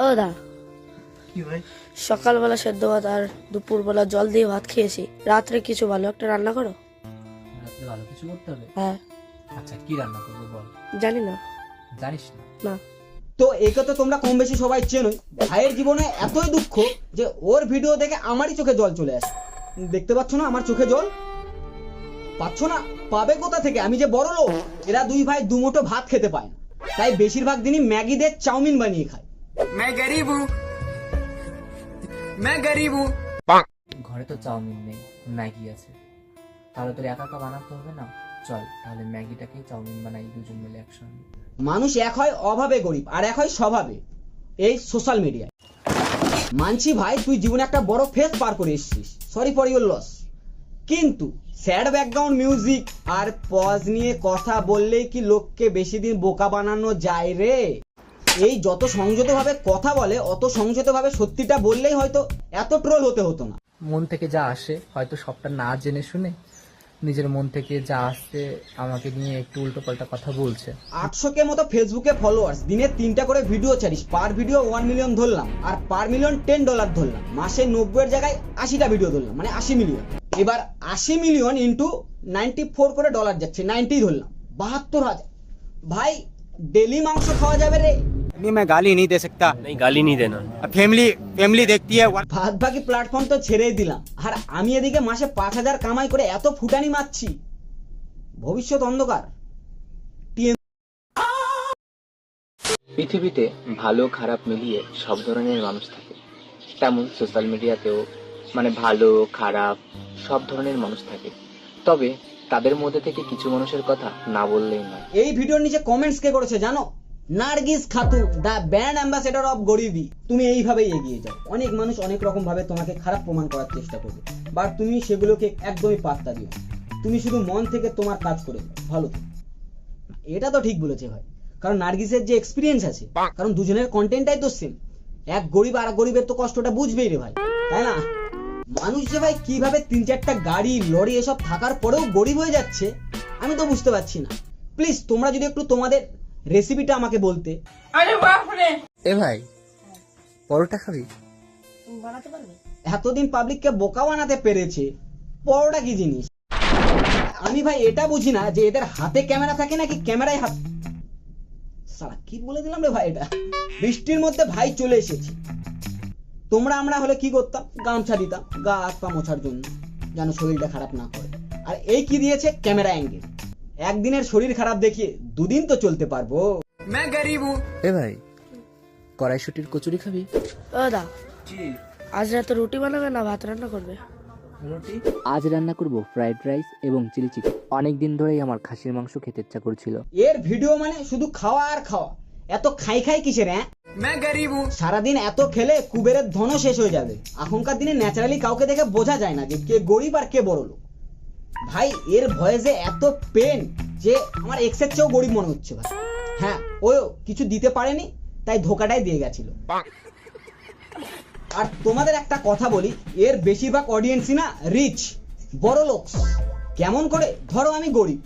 ও দা, কি ভাই? সকালবেলা সেদ্ধ ভাত আর দুপুরবেলা জল দিয়ে ভাত খেয়েছি। রাত্রে কিছু ভালো একটা রান্না করো। রাত্রে ভালো কিছু করতে হবে। হ্যাঁ, আচ্ছা, কি রান্না করবো বল? জানি না। জানিস না? না, তো একে তো তোমরা কম বেশি সবাই চেনোই। ভাইয়ের জীবনে এতই দুঃখ যে ওর ভিডিও দেখে আমারই চোখে জল চলে আসে। দেখতে পাচ্ছ না আমার চোখে জল? পাচ্ছ না? পাবে কোথা থেকে? আমি যে বড় লোক, এরা দুই ভাই দুমুঠো ভাত খেতে পায় না, তাই বেশিরভাগ দিনই ম্যাগি দিয়ে চাউমিন বানিয়ে খায়। ঘরে তো চাউমিন নেই, ম্যাগি আছে। তাহলে তোর একা একা বানাতে হবে না। চল তাহলে ম্যাগিটাকেই চাউমিন বানাই দুজন মিলে একসঙ্গে। মানুষ এক হয় অভাবে গরিব, আর এক হয় স্বভাবে এই সোশ্যাল মিডিয়ায়। মানছি ভাই, তুই জীবনে একটা বড় ফেজ পার করে এসেছিস, সরি ফর ইউর লস। কিন্তু স্যাড ব্যাকগ্রাউন্ড মিউজিক আর পজ নিয়ে কথা বললেই কি লোককে বেশি দিন বোকা বানানো যায় রে? এই যত সংযতভাবে কথা বলে, অত সংযতভাবে সত্যিটা বললেই হয়তো এত ট্রোল হতে হতো না। মন থেকে যা আসে, হয়তো সবটা না জেনে শুনে নিজের মন থেকে যা আসছে আমাকে নিয়ে একটু উল্টো পাল্টা কথা বলছে। 800 মতো ফেসবুকে ফলোয়ার্স, দিনে 3টা করে ভিডিও ছাড়িস, পার ভিডিও 1 মিলিয়ন ধরলাম, আর পার মিলিয়ন $10 ধরলাম। মাসে 90 এর জায়গায় 80টা ভিডিও ধরলাম, মানে 80 মিলিয়ন। এবার 80 মিলিয়ন ইন্টু 94 করে ডলার যাচ্ছে, 90 ধরলাম, 72,000। ভাই ডেলি মাংস খাওয়া যাবে রে? नहीं, मैं गाली नहीं दे सकता। नहीं, गाली नहीं देना। फैमिली देखती है। ভাত ভাগি প্ল্যাটফর্ম তো ছেড়েই দিলাম, আর আমি এদিকে মাসে 5,000 কামাই করে এত ফুটানি মারছি। ভবিষ্যৎ অন্ধকার। পৃথিবীতে ভালো খারাপ মিলিয়ে সব ধরনের মানুষ থাকে, তেমন সোশ্যাল মিডিয়াতেও মানে ভালো খারাপ সব ধরনের মানুষ থাকে। তবে তাদের মধ্যে থেকে কিছু মানুষের কথা না বললেই নয়। এই ভিডিওর নিচে কমেন্টস কে করেছে জানো? Nargis Khatun, the brand ambassador of গরিবি। তুমি এইভাবেই এগিয়ে যাও। অনেক মানুষ অনেক রকম ভাবে তোমাকে খারাপ প্রমাণ করার চেষ্টা করবে, বাট তুমি সেগুলোকে একদমই পাত্তা দিও। তুমি শুধু মন থেকে তোমার কাজ করে যাও, ভালো থেকো। এটা তো ঠিক বলেছে ভাই, কারণ নার্গিসের যে এক্সপিরিয়েন্স আছে, কারণ দুজনের কন্টেন্টটাই তো সেম। এক গরিব আর এক গরিবের তো কষ্টটা বুঝবেই রে ভাই, তাই না? মানুষ যে ভাই কিভাবে 3-4টা গাড়ি লরি এসব থাকার পরেও গরিব হয়ে যাচ্ছে, আমি তো বুঝতে পারছি না। প্লিজ তোমরা যদি একটু তোমাদের রেসিপিটা আমাকে বলতে। এ ভাই, পরোটা খাবি? বানাতে পারবে? এতদিন পাবলিককে বোকা বানাতে পেরেছে, পরোটা কি জিনিস? আমি ভাই এটা বুঝি না যে এদের হাতে ক্যামেরা থাকে নাকি ক্যামেরায় হাত। সালা কি বলে দিলাম রে ভাই এটা। বৃষ্টির মধ্যে ভাই চলে এসেছি। আমরা হলে কি করতাম? গামছা দিতাম গা হাত পা মোছার জন্য, যেন শরীরটা খারাপ না করে। আর এই কি দিয়েছে? Camera angle. একদিনের শরীর খারাপ দেখিয়ে দুদিন তো চলতে পারবো। এ ভাই, কড়াইশুটির কচুরি খাবি? ও দা, আজ রাতে রুটি বানাবে না ভাত রান্না করবে? রুটি। আজ রান্না করব ফ্রাইড রাইস এবং চিলি চিকেন। অনেকদিন ধরেই আমার খাসির মাংস খেতে ইচ্ছা করছিল। এর ভিডিও মানে শুধু খাওয়া আর খাওয়া। এত খাই কিসের? হ্যাঁ, সারাদিন এত খেলে কুবেরের ধনও শেষ হয়ে যাবে। এখনকার দিনে ন্যাচারালি কাউকে দেখে বোঝা যায় না যে কে গরিব আর কে বড় লোক। ভাই এর ভয়েসে এত পেন যে আমার এক্সের চেয়েও গরিব মনে হচ্ছে ভাই। হ্যাঁ, ও কিছু দিতে পারেনি, তাই ধোকাটাই দিয়ে গেছিল। আর তোমাদের একটা কথা বলি, এর বেশিরভাগ অডিয়েন্সই না রিচ, বড় লোক। কেমন করে? ধরো আমি গরিব,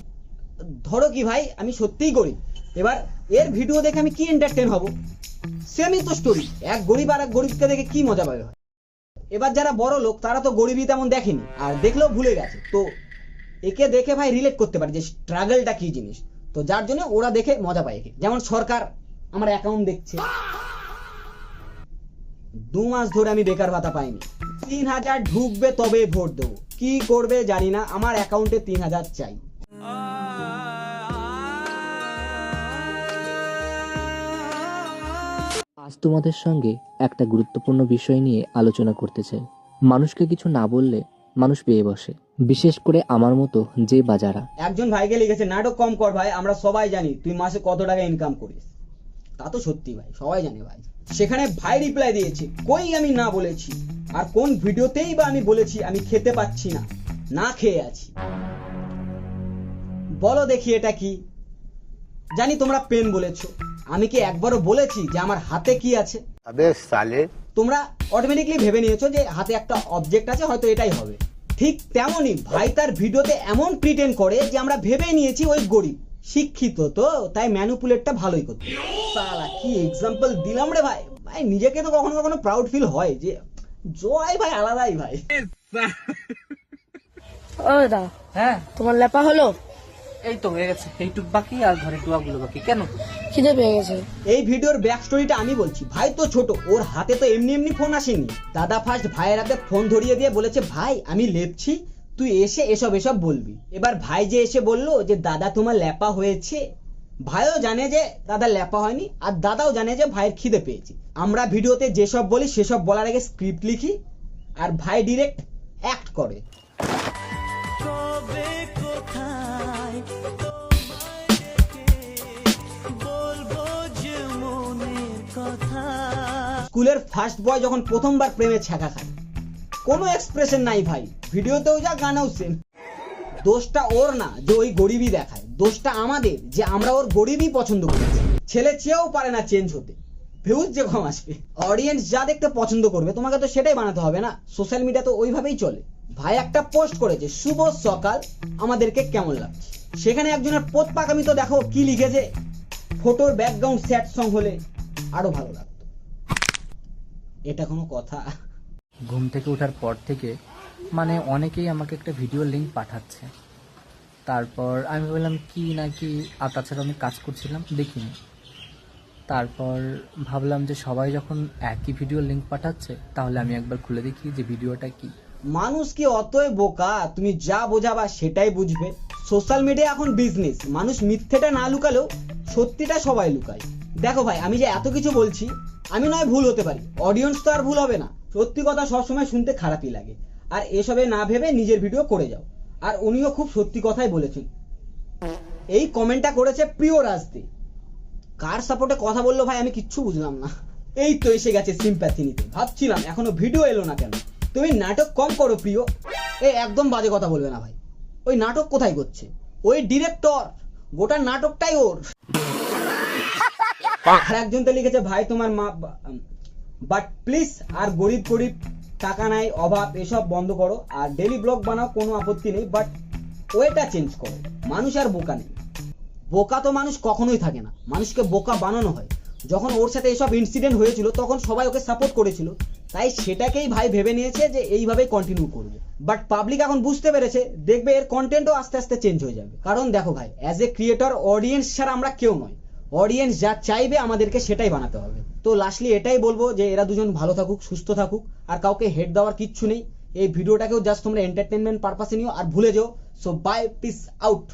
ধরো কি ভাই আমি সত্যিই গরিব। এবার এর ভিডিও দেখে আমি কি এন্টারটেন হব? সেমই তো স্টোরি। এক গরিব আর এক গরিবকে দেখে কি মজা পাবে ভাই? এবার যারা বড় লোক তারা তো গরিবই তেমন দেখেনি, আর দেখলেও ভুলে গেছে। তো একে দেখে ভাই রিলেট করতে পারে যে স্ট্রাগলটা কি জিনিস। তো যার জন্য ওরা দেখে মজা পায় একে। যেমন সরকার আমার অ্যাকাউন্ট দেখছে, 2 মাস ধরে আমি বেকার ভাতা পাইনি, 3,000 ঢুকবে তবে ভোট দেবো। কি করবে জানি না, আমার অ্যাকাউন্টে 3,000 চাই। আজ তোমাদের সঙ্গে একটা গুরুত্বপূর্ণ বিষয় নিয়ে আলোচনা করতে চাই। মানুষকে কিছু না বললে মানুষ পেয়ে বসে, বিশেষ করে আমার মতো যে বাজারা। একজন ভাইকে লিখেছে, নাটক কম কর ভাই, আমরা সবাই জানি তুই মাসে কত টাকা ইনকাম করিস। তা তো সত্যি ভাই, সবাই জানে ভাই। সেখানে ভাই রিপ্লাই দিয়েছে, কই আমি না বলেছি, আর কোন ভিডিওতেই বা আমি বলেছি আমি খেতে পাচ্ছি না, না খেয়ে আছি? বলো দেখি এটা কি? জানি তোমরা পেন বলেছো, আমি কি একবারও বলেছি যে আমার হাতে কি আছে? अबे साले, তোমরা অটোমেটিকলি ভেবে নিয়েছো যে হাতে একটা অবজেক্ট আছে, হয়তো এটাই হবে। ঠিক তেমনই ভাই তার ভিডিওতে এমন প্রিটেন্ড করে যে আমরা ভেবে নিয়েছি ওই গরিব। শিক্ষিত তো, তাই ম্যানুপুলেটটা ভালোই করতে। সালা কি এক্সাম্পল দিলাম রে ভাই, ভাই নিজেকে তো কখনো কখনো প্রাউড ফিল হয় যে জয় ভাই আলাদাই ভাই। ও দা, হ্যাঁ তোমার লেপা হলো? এই তো হয়ে গেছে, এইটুক বাকি আর ঘরের টুয়াগুলো বাকি। কেন? খিদে পেয়ে গেছে। এই ভিডিওর ব্যাক স্টোরিটা আমি বলছি। ভাই তো ছোট, ওর হাতে তো এমনি এমনি ফোন আসেনি। দাদা ফার্স্ট ভাইয়ের হাতে ফোন ধরিয়ে দিয়ে বলেছে, ভাই আমি লেপছি, তুই এসে এসব এসব বলবি। এবার ভাই যে এসে বললো যে দাদা তোমার ল্যাপা হয়েছে, ভাইও জানে যে দাদা ল্যাপা হয়নি, আর দাদাও জানে যে ভাইয়ের খিদে পেয়েছে। আমরা ভিডিওতে যেসব বলি সেসব বলার আগে স্ক্রিপ্ট লিখি, আর ভাই ডিরেক্ট অ্যাক্ট করে। স্কুলের ফার্স্ট বয় যখন প্রথমবার প্রেমে ছ্যাঁকা খায়, কোনো এক্সপ্রেশন নাই ভাই, ভিডিওতেও যা গানেও সেম। দোষটা ওর না যে ওই গরিবই দেখায়, দোষটা আমাদের যে আমরা ওর গরিবই পছন্দ করেছি। ছেলে চেয়েও পারে না চেঞ্জ হতে, ভিউজ যে কম আসবে। অডিয়েন্স যা দেখতে পছন্দ করবে তোমাকে তো সেটাই বানাতে হবে না, সোশ্যাল মিডিয়া তো ওইভাবেই চলে। ভাই একটা পোস্ট করেছে, শুভ সকাল, আমাদেরকে কেমন লাগছে, সেখানে একজনের পোত পাকামি তো দেখো কি লিখেছে, ফটোর ব্যাকগ্রাউন্ড স্যাড সং হলে আরো ভালো লাগতো। এটা কোনো কথা? ঘুম থেকে ওঠার পর থেকে মানে অনেকেই আমাকে একটা ভিডিও লিংক পাঠাচ্ছে। তারপর আমি বললাম কি না কি, আর তাছাড়া আমি কাজ করছিলাম দেখিনি। তারপর ভাবলাম যে সবাই যখন একই ভিডিও লিংক পাঠাচ্ছে তাহলে আমি একবার খুলে দেখি যে ভিডিওটা কি। মানুষ কি অতই বোকা? তুমি যা বোঝাবা সেটাই বুঝবে। সোশ্যাল মিডিয়া এখন বিজনেস, মানুষ মিথ্যেটা না লুকালেও সত্যিটা সবাই লুকায়। দেখো ভাই, আমি যে এত কিছু বলছি, আমি নয় ভুল হতে পারি, অডিয়েন্স তো আর ভুল হবে না। সত্যি কথা সবসময় শুনতে খারাপই লাগে, আর এসবে না ভেবে নিজের ভিডিও করে যাও। আর উনিও খুব সত্যি কথাই বলেছেন। এই কমেন্টটা করেছে প্রিয় রাজদী। কার সাপোর্টে কথা বললো ভাই আমি কিচ্ছু বুঝলাম না। এই তো এসে গেছে সিম্প্যাথি নিতে, ভাবছিলাম এখনো ভিডিও এলো না কেন। তুমি নাটক কম করো প্রিয়। এই একদম বাজে কথা বলবে না ভাই, ওই নাটক কোথায় করছে? ওই ডিরেক্টর, গোটা নাটকটাই ওর। আর একজন তো লিখেছে, ভাই তোমার মা, বাট প্লিজ আর গরিব গরিব টাকা নাই, অভাব, এসব বন্ধ করো, আর ডেলি ব্লগ বানাও, কোনো আপত্তি নেই, বাট ওয়েটা চেঞ্জ করো। মানুষ আর বোকা নেই, বোকা তো মানুষ কখনোই থাকে না, মানুষকে বোকা বানানো হয়। যখন ওর সাথে এসব ইনসিডেন্ট হয়েছিল তখন সবাই ওকে সাপোর্ট করেছিল, তাই সেটাকেই ভাই ভেবে নিয়েছে যে এইভাবেই কন্টিনিউ করবে। বাট পাবলিক এখন বুঝতে পেরেছে, দেখবে এর কন্টেন্টও আস্তে আস্তে চেঞ্জ হয়ে যাবে। কারণ দেখো ভাই, অ্যাজ এ ক্রিয়েটর অডিয়েন্স ছাড়া আমরা কেউ নয়, অডিয়েন্স যা চাইবে আমাদেরকে সেটাই বানাতে হবে। তো লাস্টলি এটাই বলবো যে এরা দুজন ভালো থাকুক, সুস্থ থাকুক, আর কাউকে হেড দেওয়ার কিচ্ছু নেই। এই ভিডিওটাকেও জাস্ট তোমরা এন্টারটেনমেন্ট পারপাসে নিও আর ভুলে যাও। So bye, peace out.